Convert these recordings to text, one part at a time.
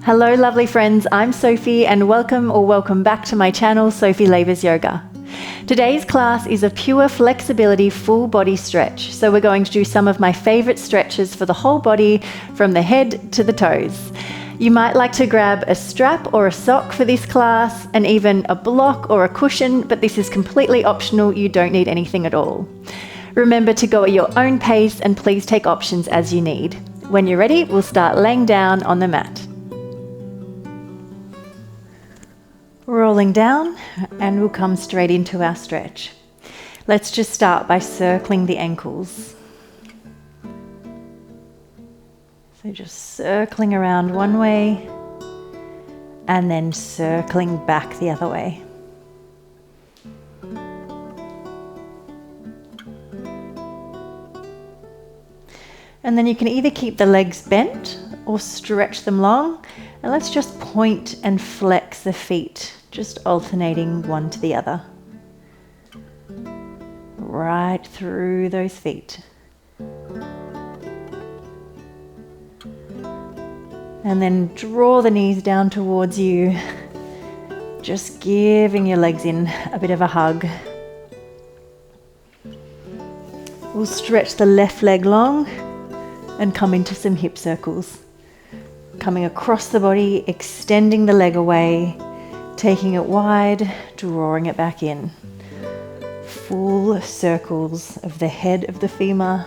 Hello lovely friends, I'm Sophie and welcome back to my channel, Sophie Lavers Yoga. Today's class is a pure flexibility full body stretch, so we're going to do some of my favourite stretches for the whole body from the head to the toes. You might like to grab a strap or a sock for this class and even a block or a cushion, but this is completely optional, you don't need anything at all. Remember to go at your own pace and please take options as you need. When you're ready, we'll start laying down on the mat. Rolling down and we'll come straight into our stretch. Let's just start by circling the ankles. So just circling around one way and then circling back the other way. And then you can either keep the legs bent or stretch them long. And let's just point and flex the feet, just alternating one to the other. Right through those feet. And then draw the knees down towards you, just giving your legs in a bit of a hug. We'll stretch the left leg long and come into some hip circles. Coming across the body, extending the leg away, taking it wide, drawing it back in. Full circles of the head of the femur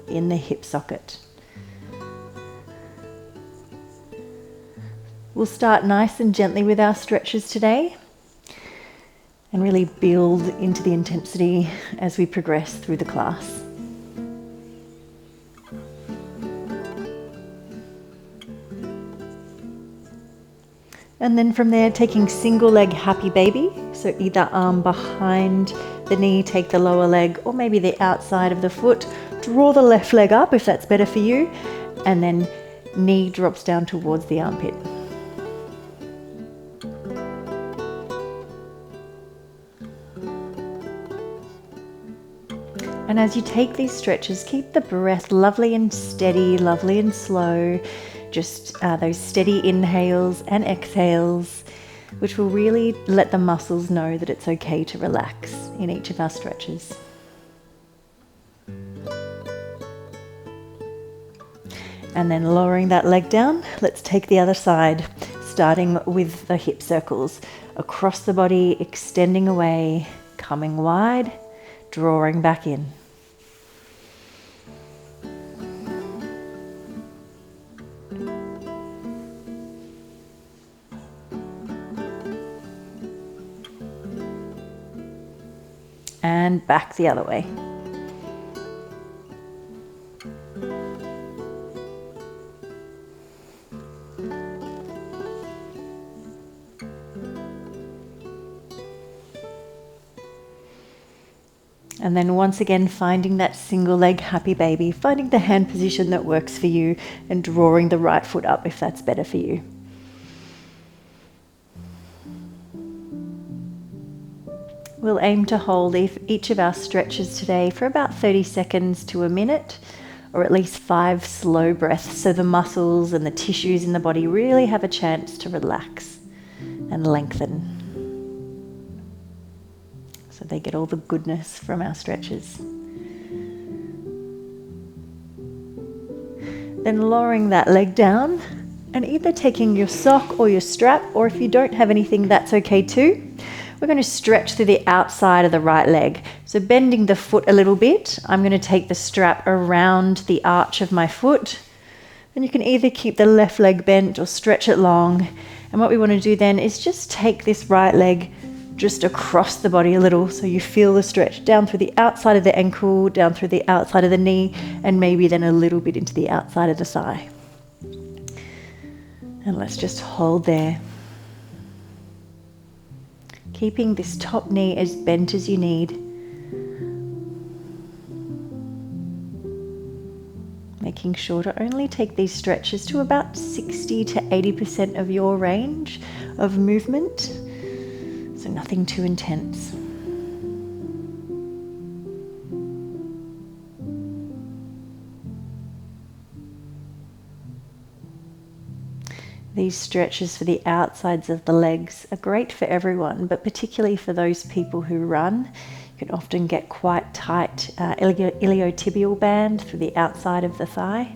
in the hip socket. We'll start nice and gently with our stretches today and really build into the intensity as we progress through the class. And then from there, taking single leg happy baby. So either arm behind the knee, take the lower leg, or maybe the outside of the foot. Draw the left leg up if that's better for you. And then knee drops down towards the armpit. And as you take these stretches, keep the breath lovely and steady, lovely and slow. Just those steady inhales and exhales, which will really let the muscles know that it's okay to relax in each of our stretches. And then lowering that leg down, let's take the other side, starting with the hip circles. Across the body, extending away, coming wide, drawing back in. And back the other way. And then once again, finding that single leg happy baby, finding the hand position that works for you and drawing the right foot up if that's better for you. We'll aim to hold each of our stretches today for about 30 seconds to a minute, or at least 5 slow breaths, so the muscles and the tissues in the body really have a chance to relax and lengthen. So they get all the goodness from our stretches. Then lowering that leg down and either taking your sock or your strap, or if you don't have anything, that's okay too. We're going to stretch through the outside of the right leg. So bending the foot a little bit, I'm going to take the strap around the arch of my foot. And you can either keep the left leg bent or stretch it long. And what we want to do then is just take this right leg just across the body a little, so you feel the stretch down through the outside of the ankle, down through the outside of the knee, and maybe then a little bit into the outside of the thigh. And let's just hold there. Keeping this top knee as bent as you need. Making sure to only take these stretches to about 60 to 80% of your range of movement. So nothing too intense. These stretches for the outsides of the legs are great for everyone, but particularly for those people who run. You can often get quite tight iliotibial band through the outside of the thigh.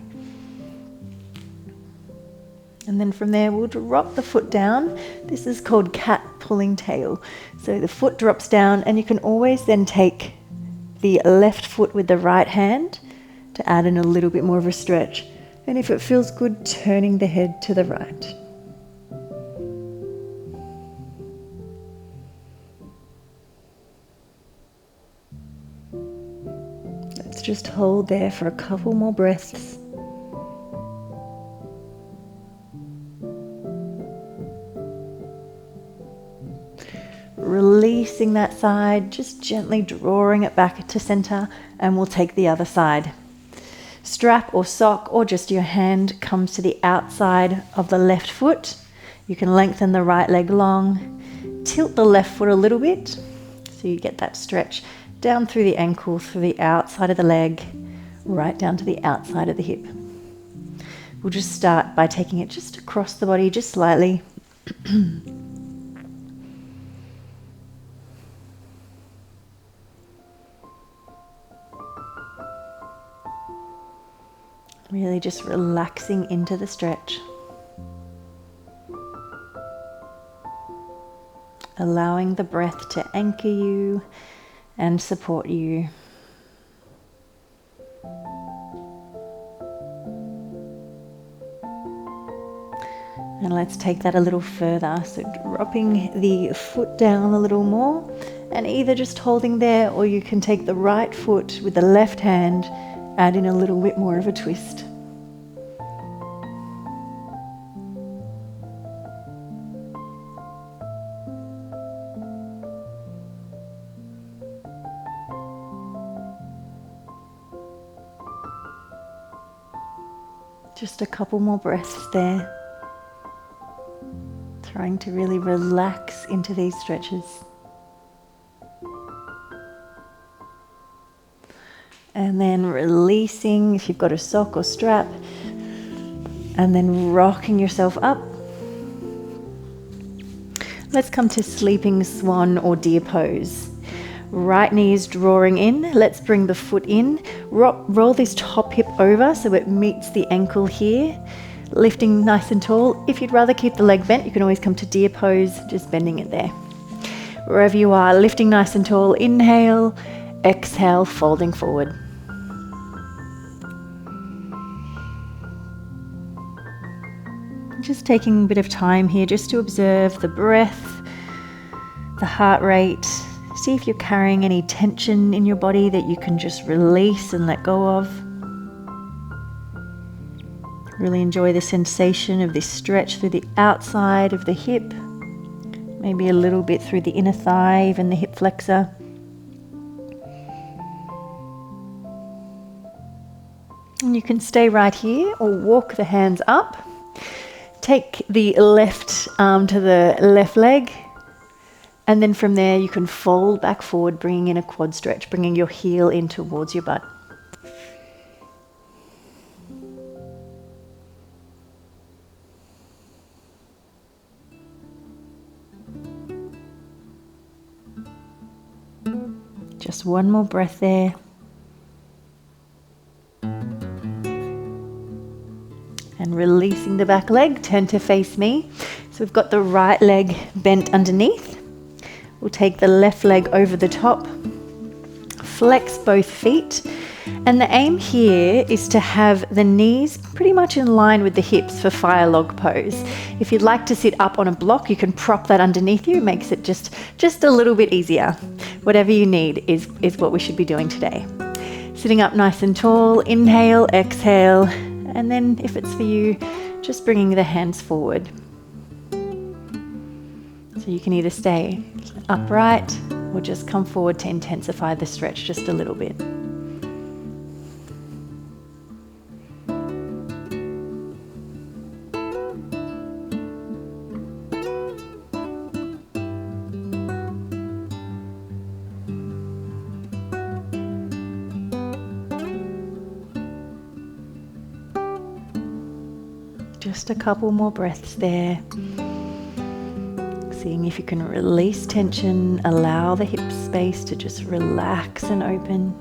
And then from there, we'll drop the foot down. This is called cat pulling tail. So the foot drops down, and you can always then take the left foot with the right hand to add in a little bit more of a stretch. And if it feels good, turning the head to the right. Let's just hold there for a couple more breaths. Releasing that side, just gently drawing it back to center, and we'll take the other side. Strap or sock or just your hand comes to the outside of the left foot. You can lengthen the right leg long, tilt the left foot a little bit so you get that stretch down through the ankle, through the outside of the leg, right down to the outside of the hip. We'll just start by taking it just across the body, just slightly. Really just relaxing into the stretch. Allowing the breath to anchor you and support you. And let's take that a little further. So dropping the foot down a little more, and either just holding there, or you can take the right foot with the left hand, add in a little bit more of a twist. Just a couple more breaths there. Trying to really relax into these stretches. And then releasing if you've got a sock or strap, and then rocking yourself up. Let's come to sleeping swan or deer pose. Right knee is drawing in. Let's bring the foot in. Roll this top hip over so it meets the ankle here. Lifting nice and tall. If you'd rather keep the leg bent, you can always come to deer pose, just bending it there. Wherever you are, lifting nice and tall. Inhale, exhale, folding forward. Just taking a bit of time here just to observe the breath, the heart rate. See if you're carrying any tension in your body that you can just release and let go of. Really enjoy the sensation of this stretch through the outside of the hip, maybe a little bit through the inner thigh, even the hip flexor. And you can stay right here or walk the hands up. Take the left arm to the left leg, and then from there you can fold back forward, bringing in a quad stretch, bringing your heel in towards your butt. Just one more breath there. And releasing the back leg, turn to face me. So we've got the right leg bent underneath. We'll take the left leg over the top, flex both feet, and the aim here is to have the knees pretty much in line with the hips for fire log pose. If you'd like to sit up on a block, you can prop that underneath you. It makes it just a little bit easier. Whatever you need is what we should be doing today. Sitting up nice and tall, inhale, exhale, and then if it's for you, just bringing the hands forward. So you can either stay upright or just come forward to intensify the stretch just a little bit. Just a couple more breaths there. Seeing if you can release tension, allow the hip space to just relax and open.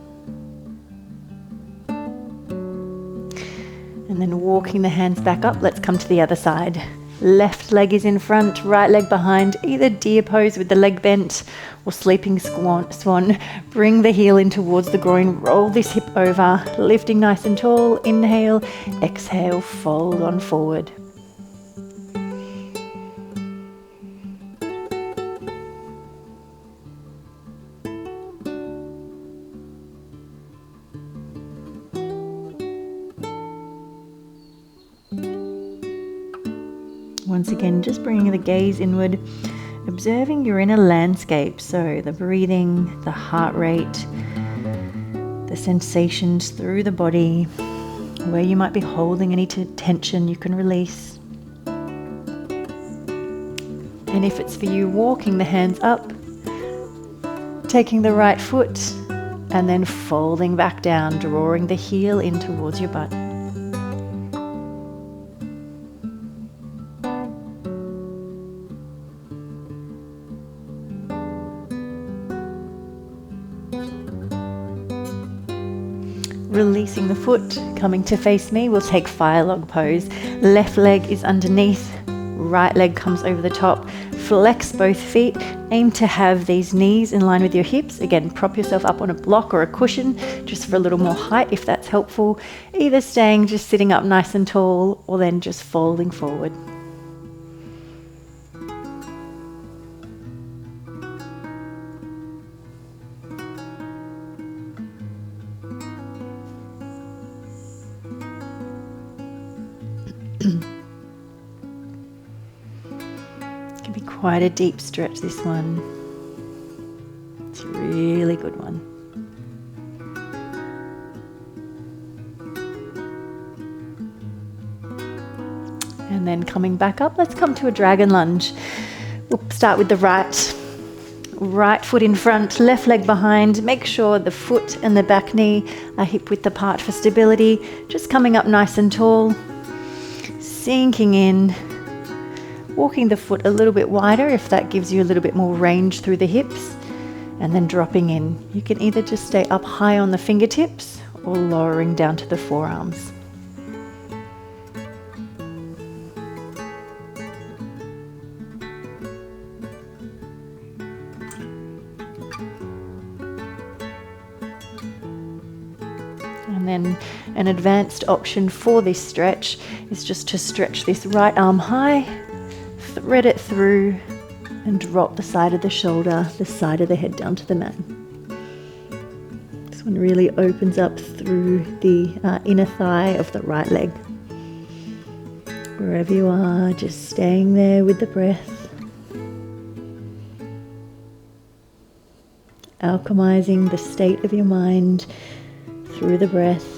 And then walking the hands back up, let's come to the other side. Left leg is in front, right leg behind, either deer pose with the leg bent or sleeping swan. Bring the heel in towards the groin, roll this hip over, lifting nice and tall. Inhale, exhale, fold on forward. Once again, just bringing the gaze inward, observing your inner landscape. So the breathing, the heart rate, the sensations through the body, where you might be holding any tension you can release. And if it's for you, walking the hands up, taking the right foot, and then folding back down, drawing the heel in towards your butt. Releasing the foot, coming to face me, we'll take fire log pose. Left leg is underneath, right leg comes over the top. Flex both feet, aim to have these knees in line with your hips. Again, prop yourself up on a block or a cushion just for a little more height if that's helpful. Either staying just sitting up nice and tall or then just folding forward. Can be quite a deep stretch, this one. It's a really good one. And then coming back up, let's come to a dragon lunge. We'll start with the right foot in front, left leg behind. Make sure the foot and the back knee are hip width apart for stability. Just coming up nice and tall. Sinking in, walking the foot a little bit wider if that gives you a little bit more range through the hips, and then dropping in. You can either just stay up high on the fingertips or lowering down to the forearms. And then an advanced option for this stretch is just to stretch this right arm high, thread it through, and drop the side of the shoulder, the side of the head down to the mat. This one really opens up through the inner thigh of the right leg. Wherever you are, just staying there with the breath. Alchemizing the state of your mind through the breath.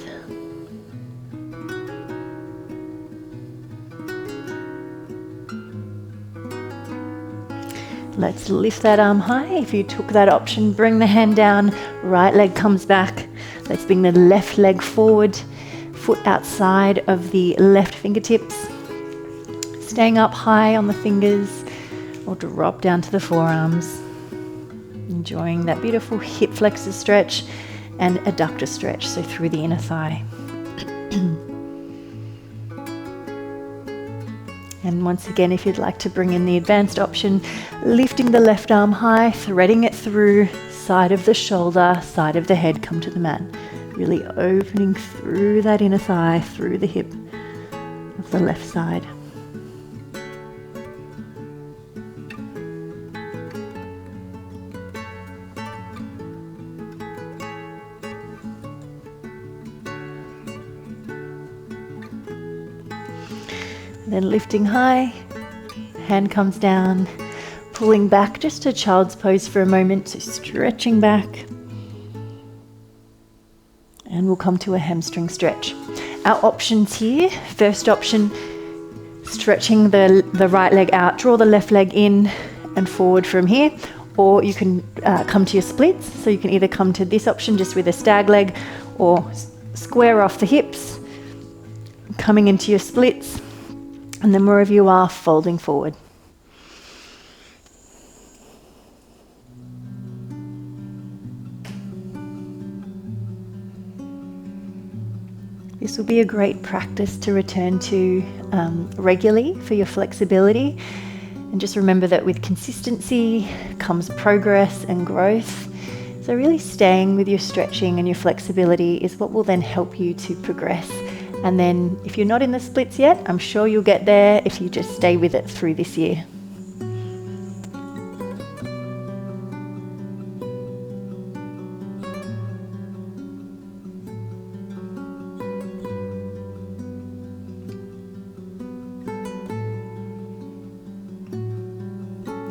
Let's lift that arm high. If you took that option, bring the hand down, right leg comes back. Let's bring the left leg forward, foot outside of the left fingertips. Staying up high on the fingers or drop down to the forearms. Enjoying that beautiful hip flexor stretch and adductor stretch, so through the inner thigh. And once again, if you'd like to bring in the advanced option, lifting the left arm high, threading it through, side of the shoulder, side of the head, come to the mat. Really opening through that inner thigh, through the hip of the left side. Then lifting high, hand comes down, pulling back just to child's pose for a moment, so stretching back. And we'll come to a hamstring stretch. Our options here, first option, stretching the right leg out, draw the left leg in and forward from here, or you can come to your splits. So you can either come to this option just with a stag leg, or square off the hips, coming into your splits. And then wherever you are, folding forward. This will be a great practice to return to regularly for your flexibility. And just remember that with consistency comes progress and growth. So really staying with your stretching and your flexibility is what will then help you to progress. And then if you're not in the splits yet, I'm sure you'll get there if you just stay with it through this year.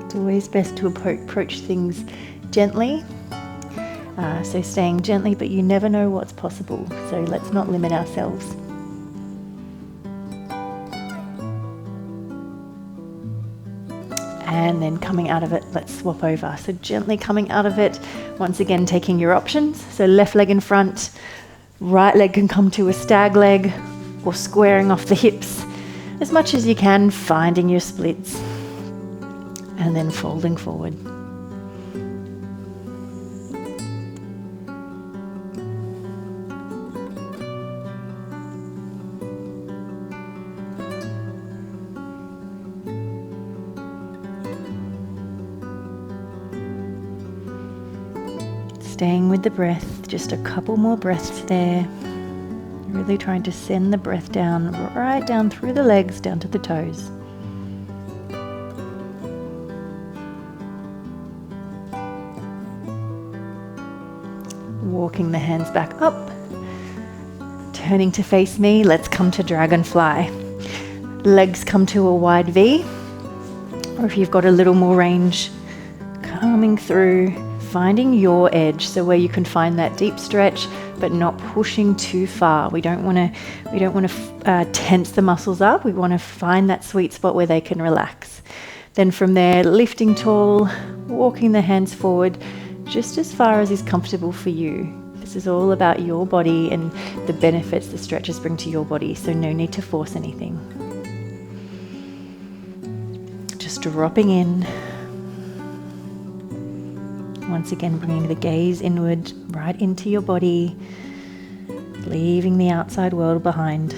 It's always best to approach things gently. So staying gently, but you never know what's possible. So let's not limit ourselves. And then coming out of it, let's swap over. So gently coming out of it, once again taking your options. So left leg in front, right leg can come to a stag leg or squaring off the hips as much as you can, finding your splits. And then folding forward. Staying with the breath, just a couple more breaths there. Really trying to send the breath down, right down through the legs, down to the toes. Walking the hands back up, turning to face me, let's come to Dragonfly. Legs come to a wide V, or if you've got a little more range, coming through, finding your edge, so where you can find that deep stretch, but not pushing too far. We don't want to tense the muscles up. We want to find that sweet spot where they can relax. Then from there, lifting tall, walking the hands forward, just as far as is comfortable for you. This is all about your body and the benefits the stretches bring to your body, so no need to force anything. Just dropping in. Once again, bringing the gaze inward, right into your body, leaving the outside world behind.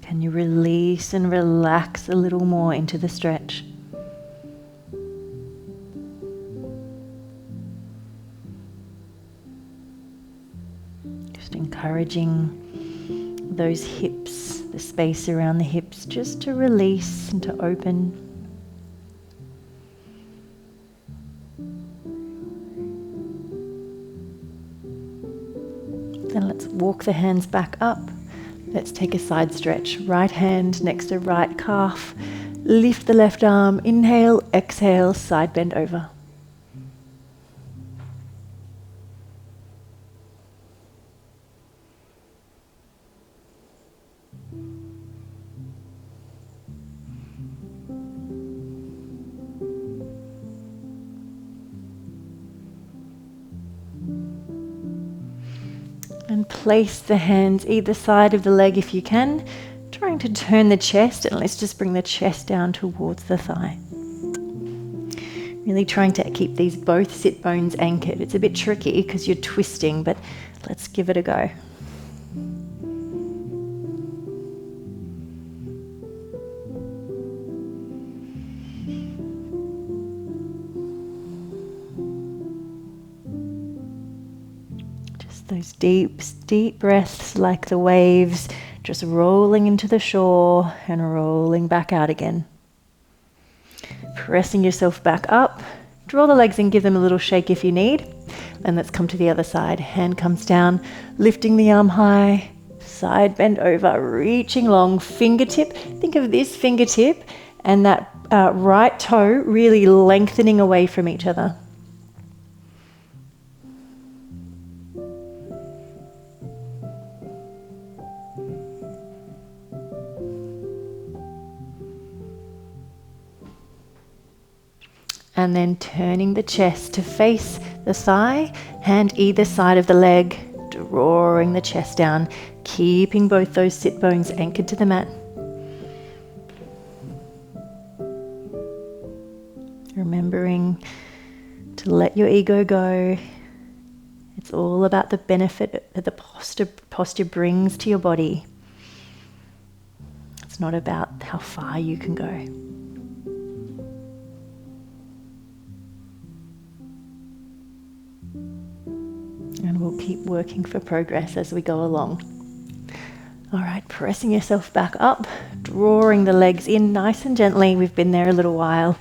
Can you release and relax a little more into the stretch? Encouraging those hips, the space around the hips, just to release and to open. Then let's walk the hands back up. Let's take a side stretch. Right hand next to right calf. Lift the left arm. Inhale, exhale, side bend over. And place the hands either side of the leg if you can, trying to turn the chest, and let's just bring the chest down towards the thigh. Really trying to keep these both sit bones anchored. It's a bit tricky because you're twisting, but let's give it a go. Those deep breaths like the waves, just rolling into the shore and rolling back out again. Pressing yourself back up. Draw the legs and give them a little shake if you need. And let's come to the other side. Hand comes down, lifting the arm high, side bend over, reaching long, fingertip. Think of this fingertip and that right toe really lengthening away from each other. And then turning the chest to face the thigh, hand either side of the leg, drawing the chest down, keeping both those sit bones anchored to the mat. Remembering to let your ego go. It's all about the benefit that the posture brings to your body. It's not about how far you can go. And we'll keep working for progress as we go along. All right, pressing yourself back up, drawing the legs in nice and gently. We've been there a little while.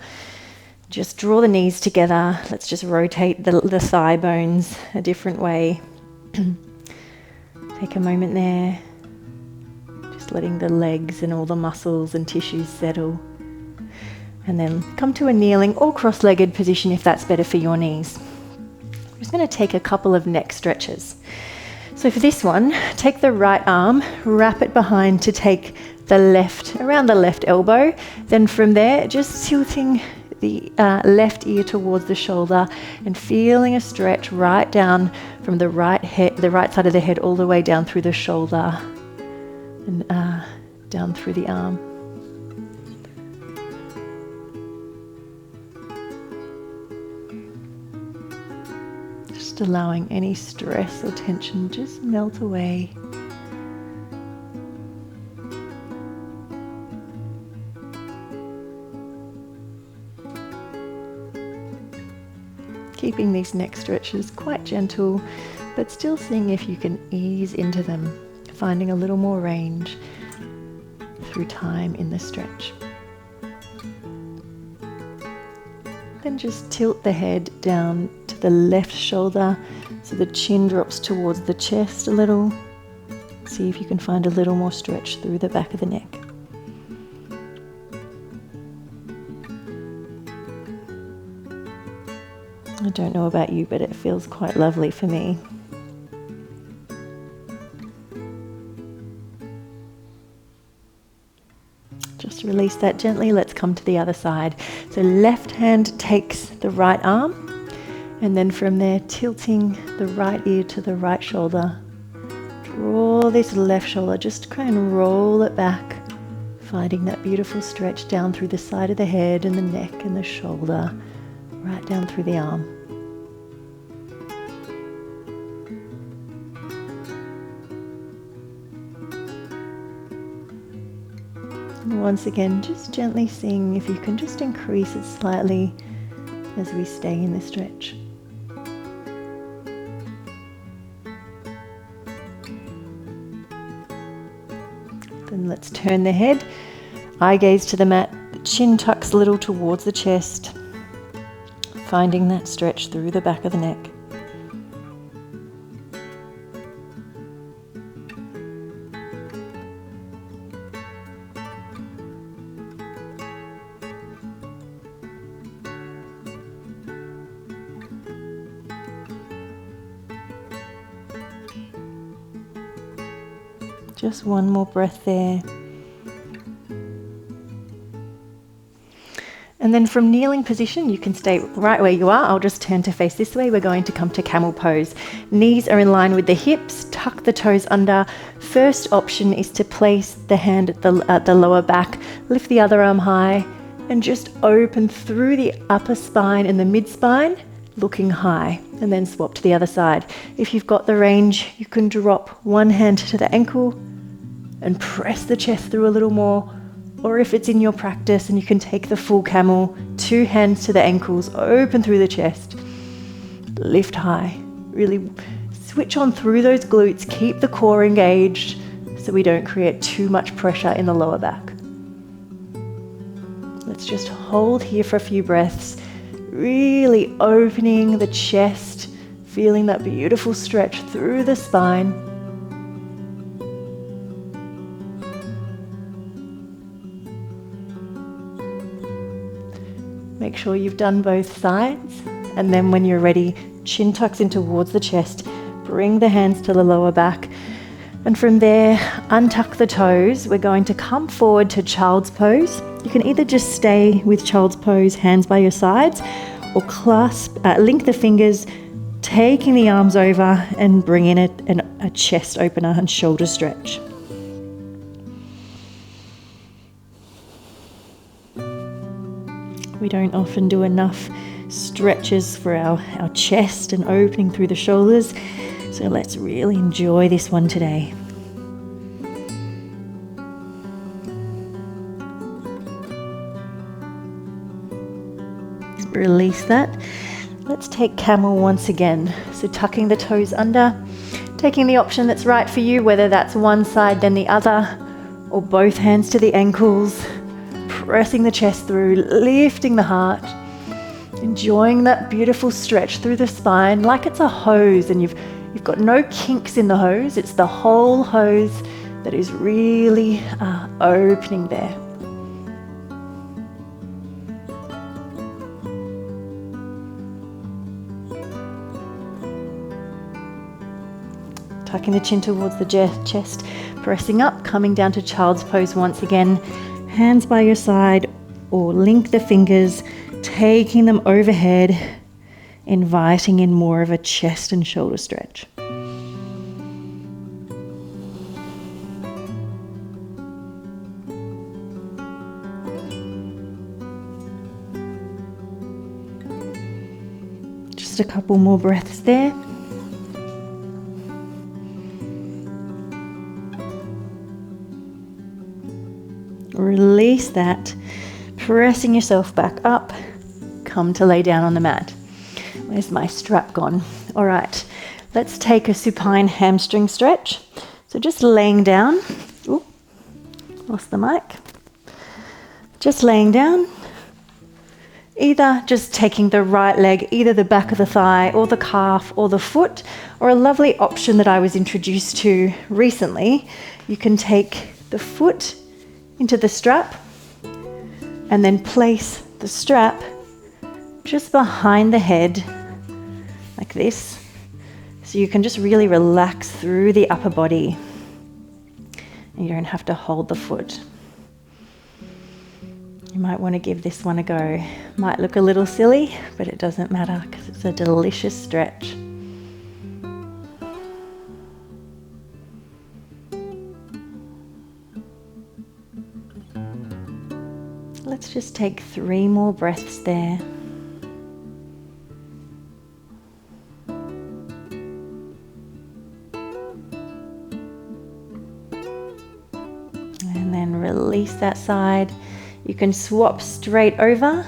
Just draw the knees together. Let's just rotate the thigh bones a different way. Take a moment there. Just letting the legs and all the muscles and tissues settle. And then come to a kneeling or cross-legged position if that's better for your knees. I'm just going to take a couple of neck stretches. So for this one, take the right arm, wrap it behind to take the left, around the left elbow. Then from there, just tilting the left ear towards the shoulder and feeling a stretch right down from the right side of the head all the way down through the shoulder and down through the arm. Just allowing any stress or tension just melt away. Keeping these neck stretches quite gentle, but still seeing if you can ease into them, finding a little more range through time in the stretch. Then just tilt the head down to the left shoulder so the chin drops towards the chest a little. See if you can find a little more stretch through the back of the neck. I don't know about you, but it feels quite lovely for me. Just release that gently. Let's come to the other side. So left hand takes the right arm, and then from there tilting the right ear to the right shoulder. Draw this left shoulder, just kind of roll it back, finding that beautiful stretch down through the side of the head and the neck and the shoulder, right down through the arm. And once again, just gently seeing if you can just increase it slightly as we stay in the stretch. Then let's turn the head, eye gaze to the mat, the chin tucks a little towards the chest, finding that stretch through the back of the neck. Just one more breath there. And then from kneeling position, you can stay right where you are. I'll just turn to face this way. We're going to come to camel pose. Knees are in line with the hips, tuck the toes under. First option is to place the hand at the lower back, lift the other arm high, and just open through the upper spine and the mid spine, looking high, and then swap to the other side. If you've got the range, you can drop one hand to the ankle and press the chest through a little more. Or if it's in your practice and you can take the full camel, 2 hands to the ankles, open through the chest, lift high. Really switch on through those glutes, keep the core engaged so we don't create too much pressure in the lower back. Let's just hold here for a few breaths, really opening the chest, feeling that beautiful stretch through the spine. Make sure you've done both sides, and then when you're ready, chin tucks in towards the chest, bring the hands to the lower back, and from there, untuck the toes. We're going to come forward to child's pose. You can either just stay with child's pose, hands by your sides, or link the fingers, taking the arms over and bring in a chest opener and shoulder stretch. We don't often do enough stretches for our chest and opening through the shoulders, so let's really enjoy this one today. Release that. Let's take Camel once again. So tucking the toes under, taking the option that's right for you, whether that's one side then the other, or both hands to the ankles, pressing the chest through, lifting the heart, enjoying that beautiful stretch through the spine like it's a hose, and you've got no kinks in the hose. It's the whole hose that is really opening there. Tucking the chin towards the chest, pressing up, coming down to child's pose once again. Hands by your side, or link the fingers, taking them overhead, inviting in more of a chest and shoulder stretch. Just a couple more breaths there. Release that, pressing yourself back up, come to lay down on the mat. Where's my strap gone? All right, let's take a supine hamstring stretch. So just laying down, lost the mic. Just laying down, either just taking the right leg, either the back of the thigh or the calf or the foot, or a lovely option that I was introduced to recently, you can take the foot into the strap and then place the strap just behind the head like this, so you can just really relax through the upper body and you don't have to hold the foot. You might want to give this one a go. Might look a little silly, but it doesn't matter because it's a delicious stretch. Let's just take 3 more breaths there. And then release that side. You can swap straight over,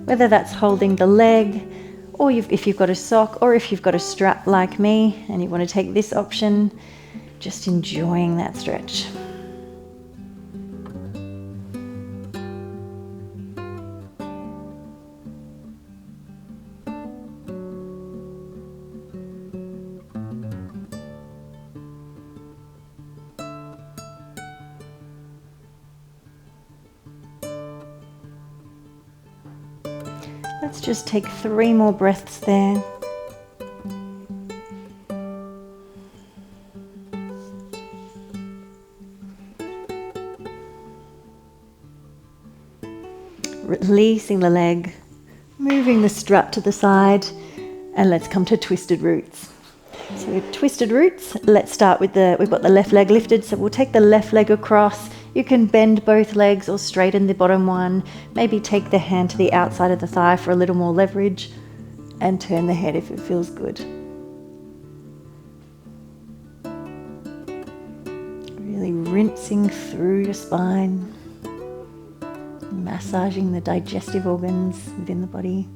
whether that's holding the leg, or if you've got a sock, or if you've got a strap like me and you want to take this option, just enjoying that stretch. Let's just take 3 more breaths there. Releasing the leg, moving the strap to the side, and let's come to twisted roots. So twisted roots, let's start with we've got the left leg lifted, so we'll take the left leg across. You can bend both legs or straighten the bottom one. Maybe take the hand to the outside of the thigh for a little more leverage and turn the head if it feels good. Really rinsing through your spine, massaging the digestive organs within the body.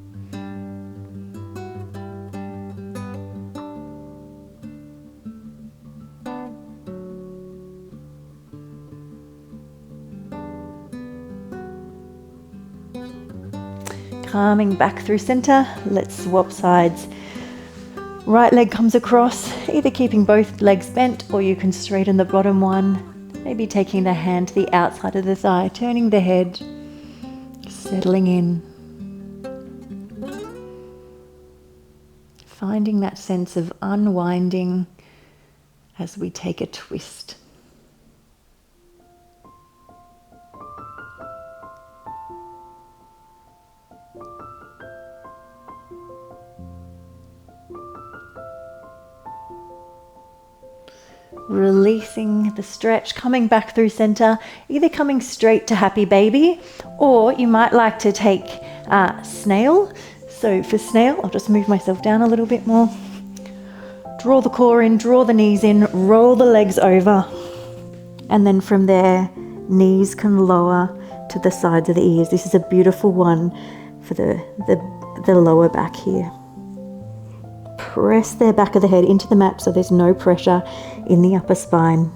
Coming back through center, let's swap sides. Right leg comes across, either keeping both legs bent or you can straighten the bottom one, maybe taking the hand to the outside of the thigh, turning the head, settling in. Finding that sense of unwinding as we take a twist. Releasing the stretch, coming back through center, either coming straight to happy baby, or you might like to take snail. So for snail, I'll just move myself down a little bit more. Draw the core in, draw the knees in, roll the legs over. And then from there, knees can lower to the sides of the ears. This is a beautiful one for the lower back here. Press the back of the head into the mat so there's no pressure in the upper spine.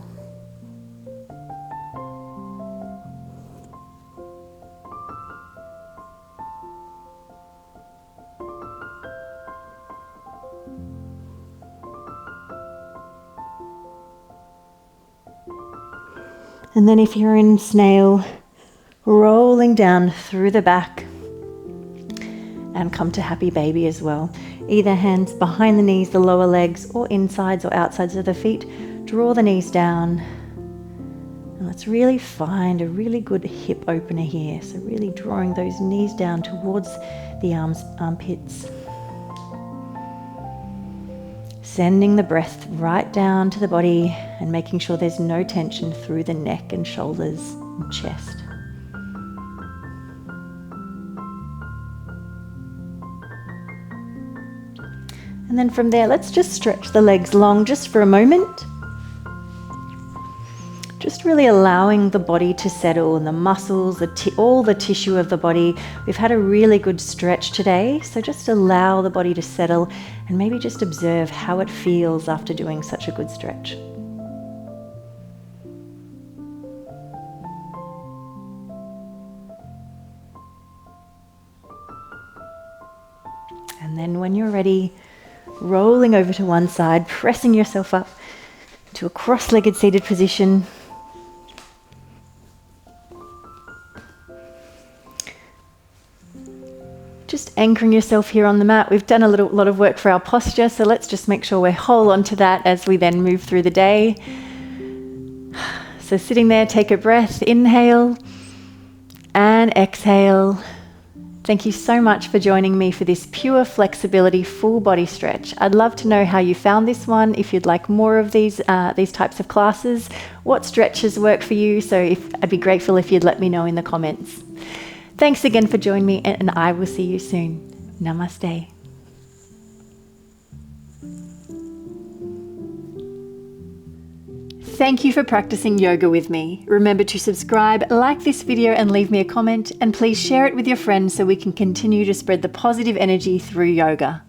And then if you're in snail, rolling down through the back and come to happy baby as well. Either hands behind the knees, the lower legs, or insides or outsides of the feet. Draw the knees down. And let's really find a really good hip opener here. So really drawing those knees down towards the armpits. Sending the breath right down to the body and making sure there's no tension through the neck and shoulders and chest. And then from there, let's just stretch the legs long just for a moment. Just really allowing the body to settle and the muscles, all the tissue of the body. We've had a really good stretch today, so just allow the body to settle and maybe just observe how it feels after doing such a good stretch. And then when you're ready, rolling over to one side, pressing yourself up to a cross-legged seated position. Just anchoring yourself here on the mat. We've done a lot of work for our posture, so let's just make sure we hold on to that as we then move through the day. So sitting there, take a breath, inhale and exhale. Thank you so much for joining me for this pure flexibility full body stretch. I'd love to know how you found this one, if you'd like more of these types of classes, what stretches work for you. So I'd be grateful if you'd let me know in the comments. Thanks again for joining me, and I will see you soon. Namaste. Thank you for practicing yoga with me. Remember to subscribe, like this video and leave me a comment, and please share it with your friends so we can continue to spread the positive energy through yoga.